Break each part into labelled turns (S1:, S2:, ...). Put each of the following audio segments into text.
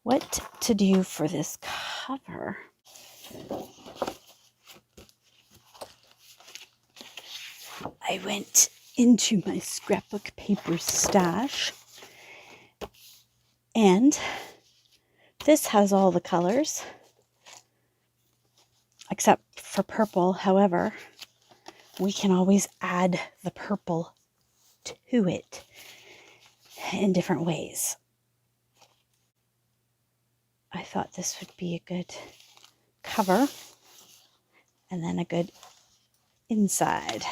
S1: what to do for this cover. I went into my scrapbook paper stash, and this has all the colors except for purple. However, we can always add the purple to it in different ways. I thought this would be a good cover and then a good inside.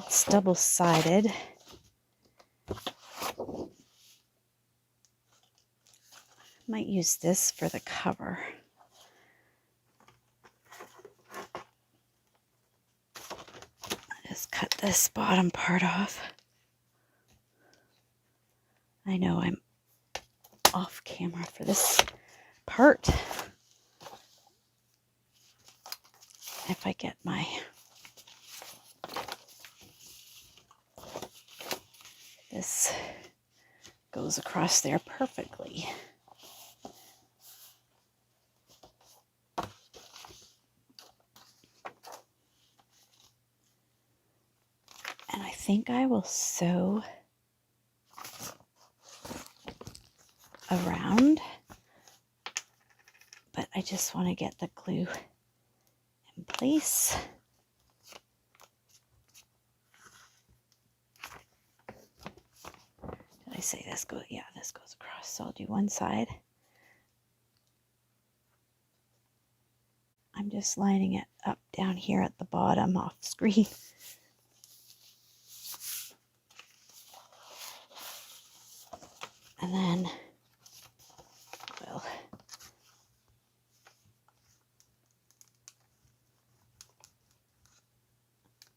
S1: It's double-sided. Might use this for the cover. Just cut this bottom part off. I know I'm off camera for this part. If I get my this goes across there perfectly. And I think I will sew around, but I just want to get the glue in place. Did I say this goes? Yeah, this goes across. So I'll do one side. I'm just lining it up down here at the bottom off screen. And then we'll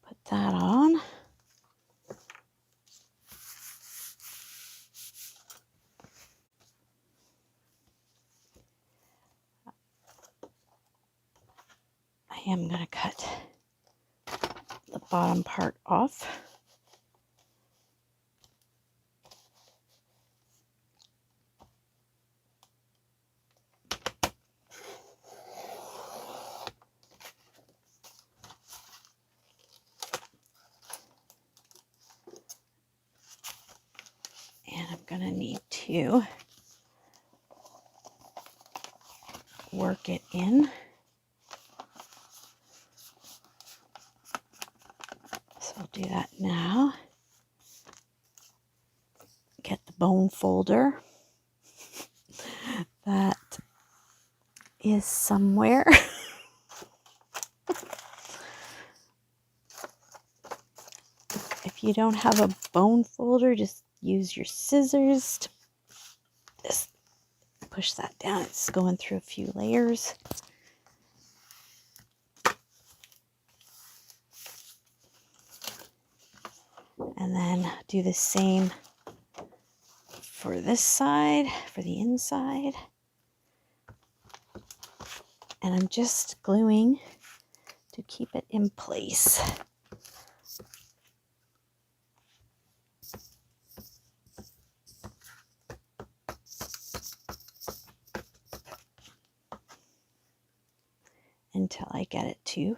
S1: put that on. I am going to cut the bottom part off. And I'm going to need to work it in. So I'll do that now. Get the bone folder that is somewhere. If you don't have a bone folder, just use your scissors to just push that down. It's going through a few layers. And then do the same for this side, for the inside. And I'm just gluing to keep it in place. Until I get it to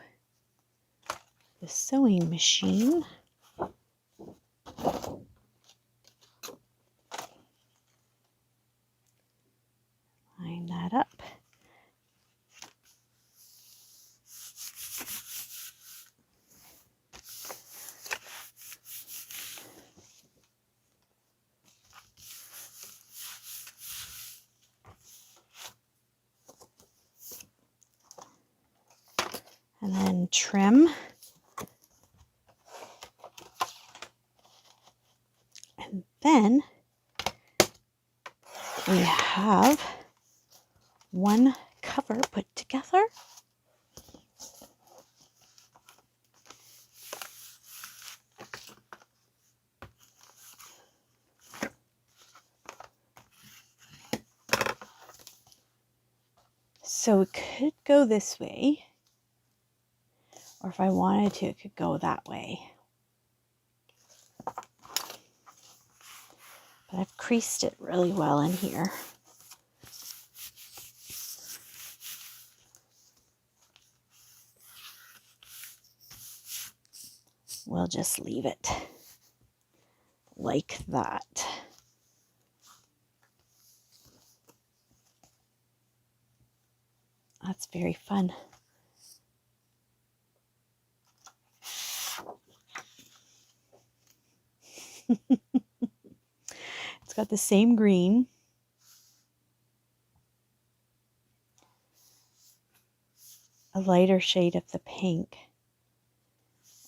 S1: the sewing machine. Line that up. And then trim. And then we have one cover put together. So it could go this way, or if I wanted to, it could go that way. But I've creased it really well in here. We'll just leave it like that. That's very fun. It's got the same green. A lighter shade of the pink.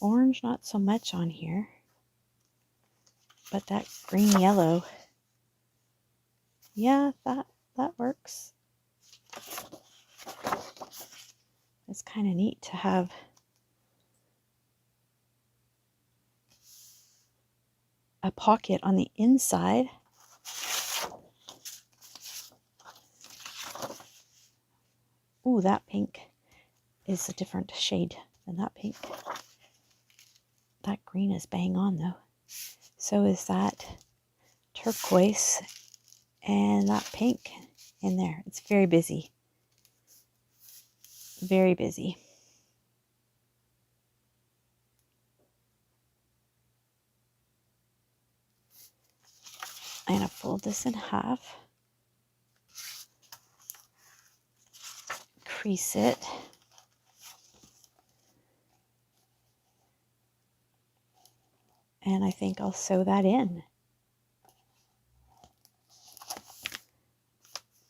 S1: Orange, not so much on here. But that green yellow, yeah, that works. It's kind of neat to have a pocket on the inside. Ooh, that pink is a different shade than that pink. That green is bang on though. So is that turquoise and that pink in there. It's very busy. Very busy. I'm going to fold this in half. Crease it. And I think I'll sew that in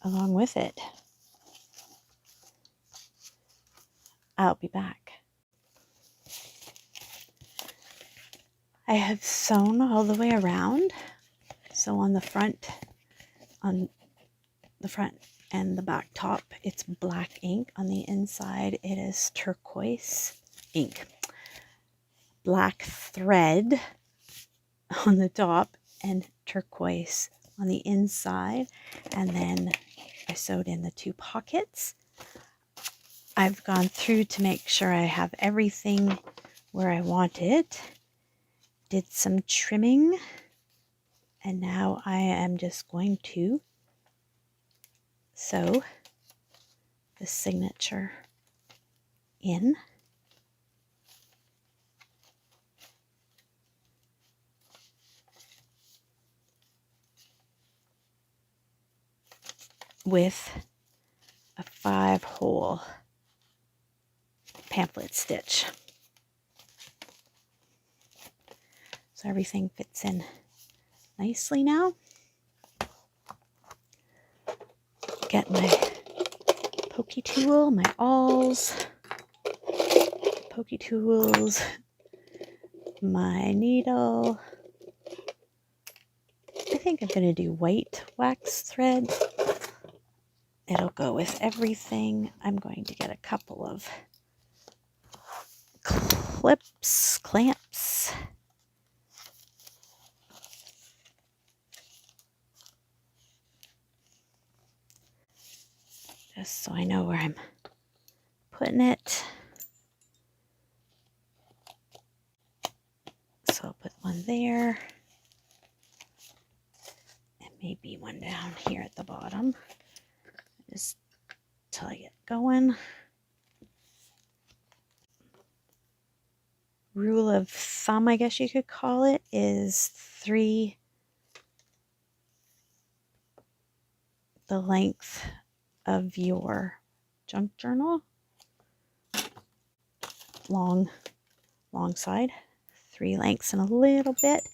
S1: along with it. I'll be back. I have sewn all the way around. So on the front and the back top, it's black ink. On the inside, it is turquoise ink. Black thread on the top and turquoise on the inside. And then I sewed in the 2 pockets. I've gone through to make sure I have everything where I want it. Did some trimming. And now I am just going to sew the signature in. With a 5-hole pamphlet stitch. So everything fits in nicely now. Get my pokey tool, my awls, pokey tools, my needle. I think I'm going to do white wax thread. It'll go with everything. I'm going to get a couple of clamps. Just so I know where I'm putting it. So I'll put one there. And maybe one down here at the bottom. Just till I get going. Rule of thumb, I guess you could call it, is 3 the length of your junk journal. Long side. 3 lengths and a little bit.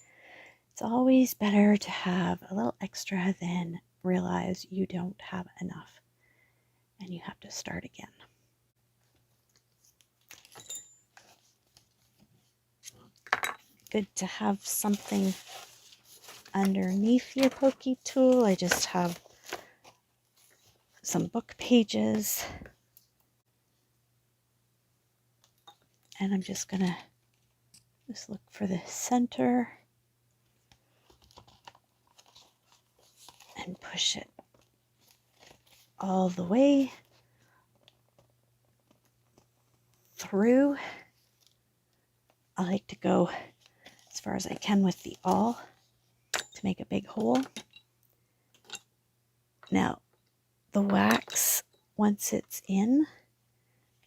S1: It's always better to have a little extra than realize you don't have enough and you have to start again. Good to have something underneath your pokey tool. I just have some book pages. And I'm just going to just look for the center and push it all the way through. I like to go as far as I can with the awl to make a big hole. Now, the wax, once it's in,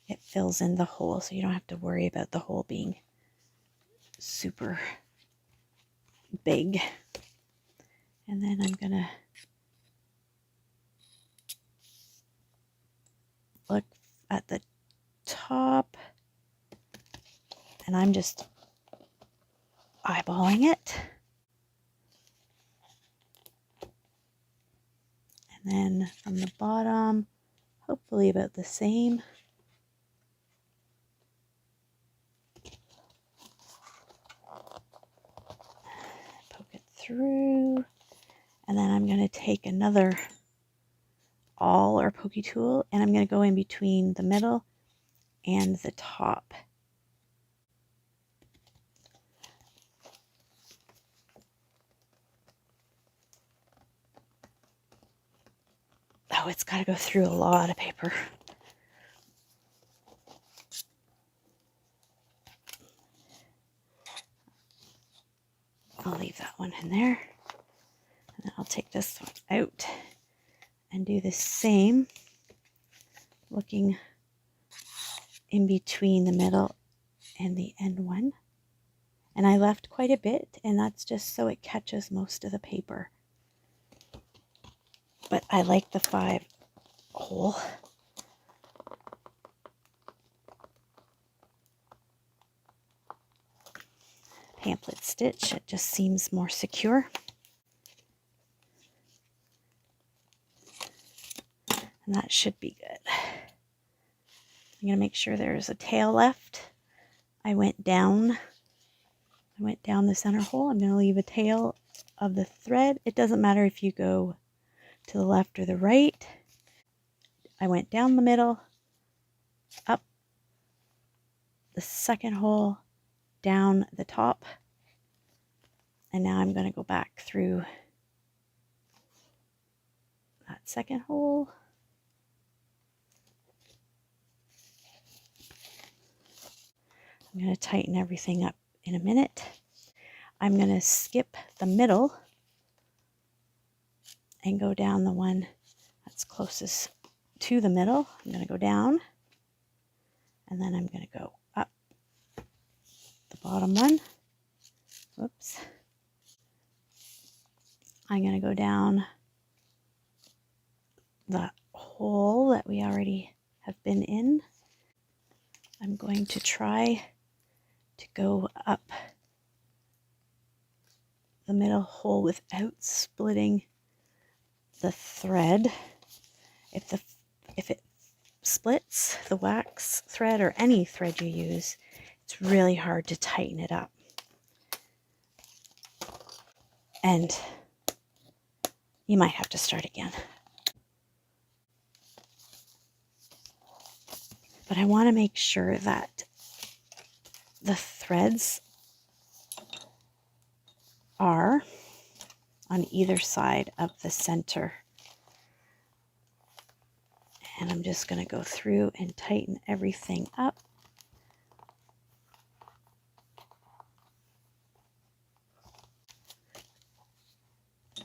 S1: it fills in the hole, so you don't have to worry about the hole being super big. And then I'm going to look at the top, and I'm just eyeballing it. And then from the bottom, hopefully about the same. Poke it through. And then I'm going to take another awl or pokey tool, and I'm going to go in between the middle and the top. Oh, it's got to go through a lot of paper. I'll leave that one in there. And then I'll take this one out and do the same, looking in between the middle and the end one. And I left quite a bit, and that's just so it catches most of the paper. But I like the 5 hole. Pamphlet stitch, it just seems more secure. And that should be good. I'm going to make sure there's a tail left. I went down the center hole. I'm going to leave a tail of the thread. It doesn't matter if you go to the left or the right. I went down the middle, up the second hole, down the top, and now I'm going to go back through that second hole. I'm going to tighten everything up in a minute. I'm going to skip the middle and go down the one that's closest to the middle. I'm going to go down, and then I'm going to go up the bottom one. Whoops. I'm going to go down the hole that we already have been in. I'm going to try to go up the middle hole without splitting the thread. If it splits, the wax thread or any thread you use, it's really hard to tighten it up. And you might have to start again. But I want to make sure that the threads are on either side of the center. And I'm just going to go through and tighten everything up.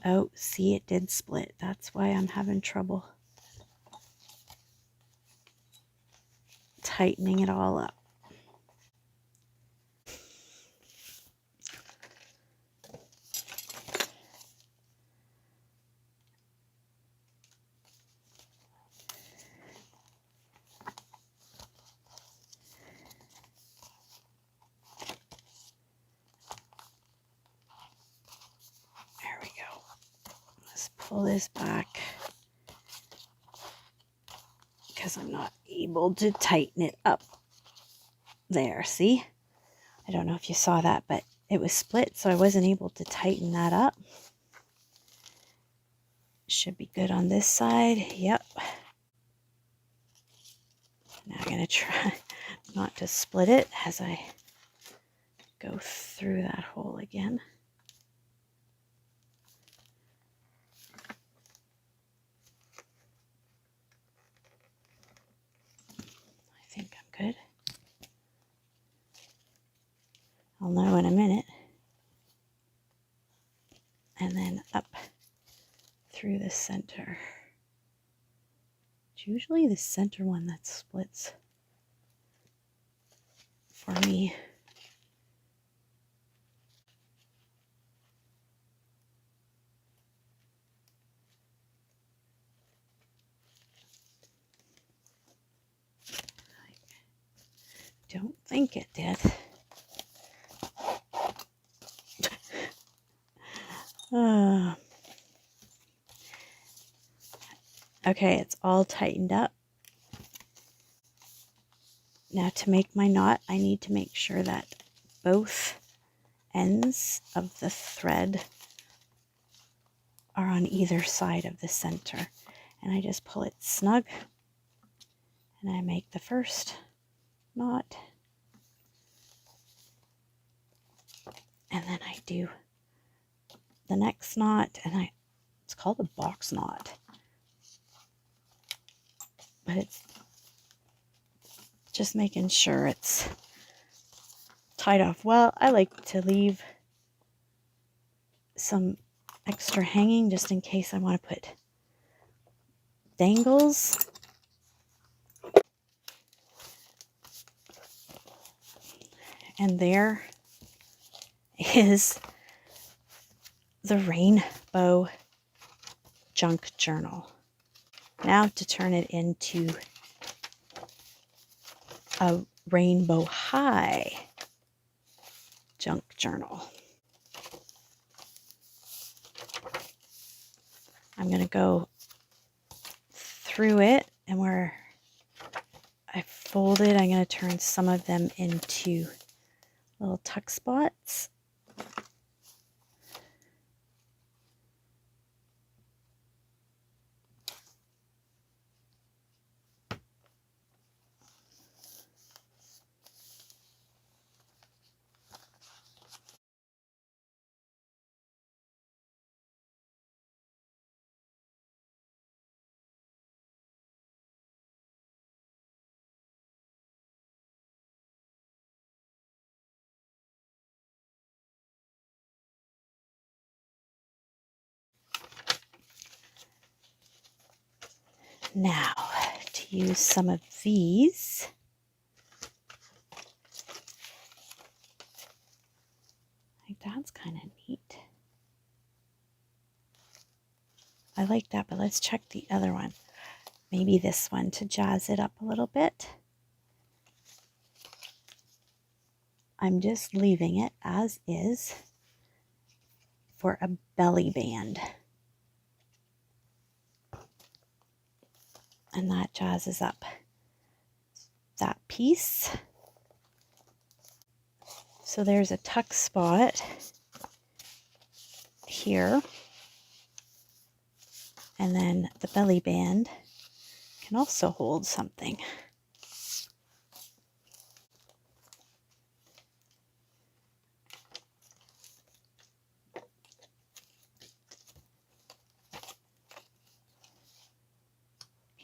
S1: Oh, see, it did split. That's why I'm having trouble tightening it all up. There we go. Let's pull this back because I'm not able to tighten it up. There, see? I don't know if you saw that, but it was split, so I wasn't able to tighten that up. Should be good on this side. Yep. Now I'm going to try not to split it as I go through that hole again. I think I'm good. I'll know in a minute. and then up through the center. It's usually the center one that splits for me. I don't think it did. Okay, it's all tightened up. Now to make my knot, I need to make sure that both ends of the thread are on either side of the center. And I just pull it snug and I make the first knot. And then I do the next knot, and it's called a box knot. But it's just making sure it's tied off well. I like to leave some extra hanging just in case I want to put dangles. And there is the Rainbow Junk Journal. Now to turn it into a Rainbow High Junk Journal. I'm going to go through it, and where I folded, I'm going to turn some of them into little tuck spots. Now, to use some of these, I think that's kind of neat. I like that, but let's check the other one. Maybe this one to jazz it up a little bit. I'm just leaving it as is for a belly band. And that jazzes up that piece. So there's a tuck spot here. And then the belly band can also hold something.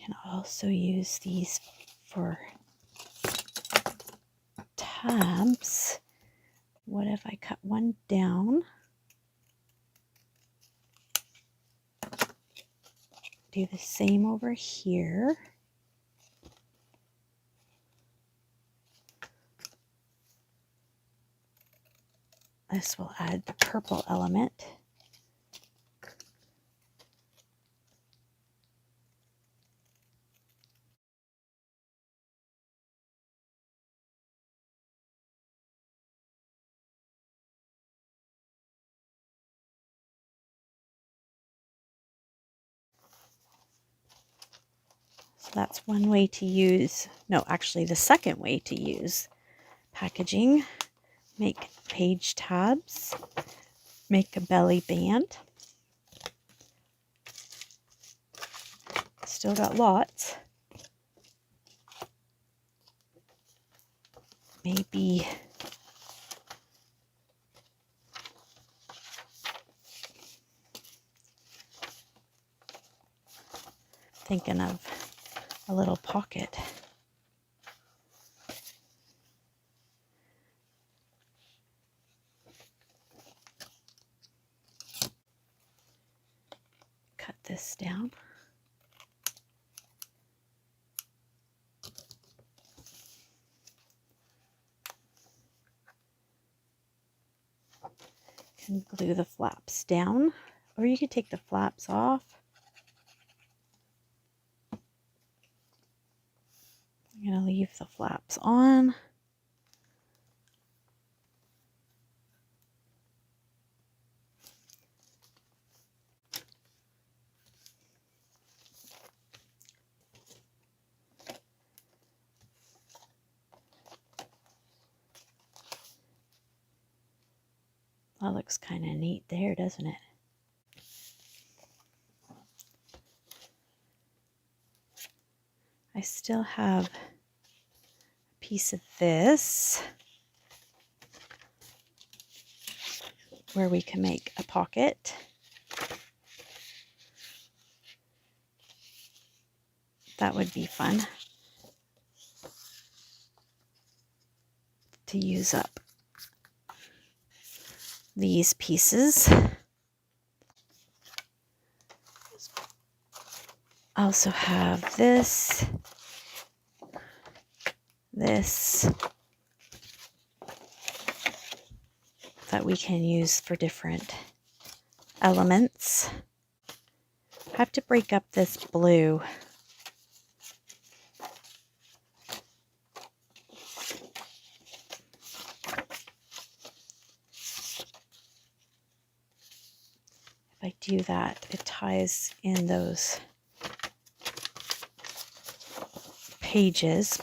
S1: Can also use these for tabs. What if I cut one down? Do the same over here. This will add the purple element. So that's one way to use, no, actually the second way to use packaging. Make page tabs, make a belly band. Still got lots. Maybe thinking of a little pocket. this down. And glue the flaps down, or you could take the flaps off. I'm going to leave the flaps on. That looks kind of neat there, doesn't it? I still have a piece of this where we can make a pocket. That would be fun to use up these pieces. I also have this that we can use for different elements. I have to break up this blue. If I do that, it ties in those pages.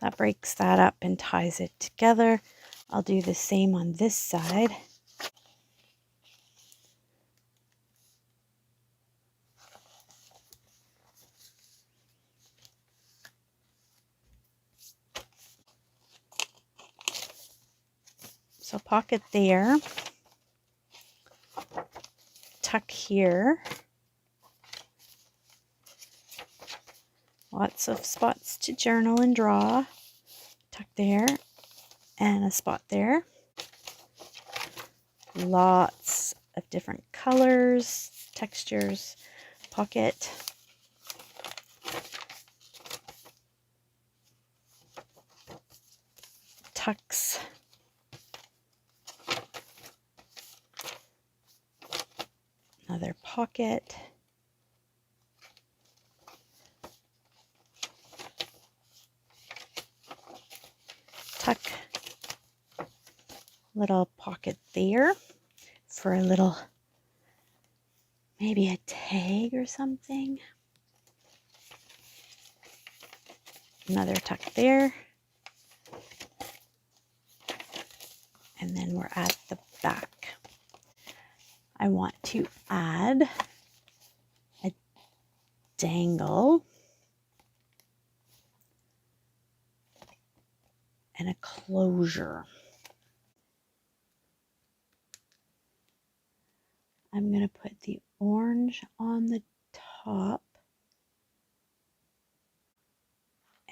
S1: That breaks that up and ties it together. I'll do the same on this side. So pocket there, tuck here, lots of spots to journal and draw, tuck there, and a spot there. Lots of different colors, textures, pocket. Tucks. Another pocket. Tuck. Little pocket there for a little, maybe a tag or something. Another tuck there. And then we're at the back. I want to add a dangle and a closure. I'm going to put the orange on the top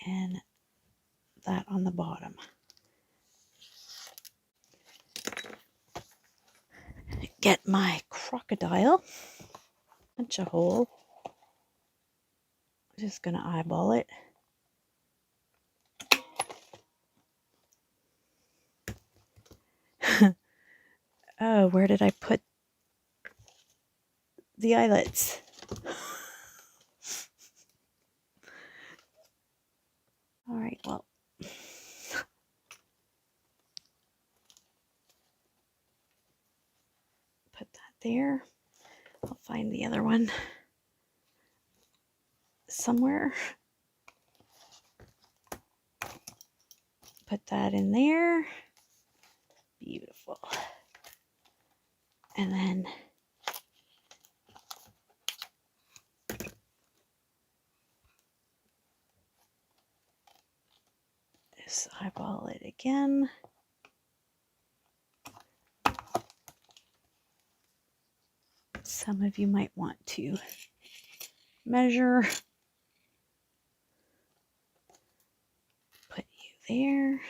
S1: and that on the bottom. Get my crocodile, punch a hole. I'm just going to eyeball it. Oh, where did I put the eyelets? All right, well. Put that there. I'll find the other one somewhere. Put that in there. Beautiful. And then Just eyeball it again. Some of you might want to measure. Put you there.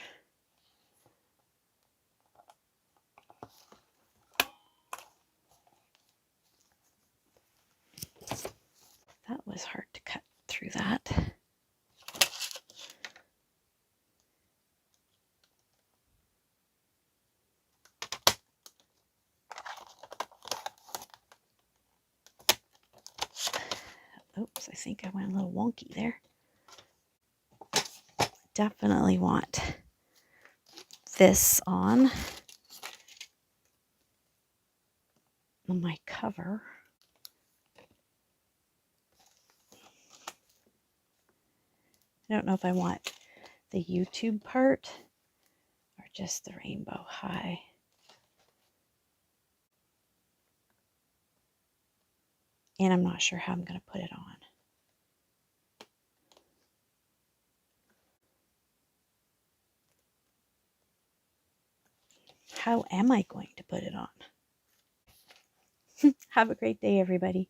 S1: That was hard to cut through that. Oops, I think I went a little wonky there. Definitely want this on my cover. I don't know if I want the YouTube part or just the rainbow high. And I'm not sure how I'm going to put it on. How am I going to put it on? Have a great day, everybody.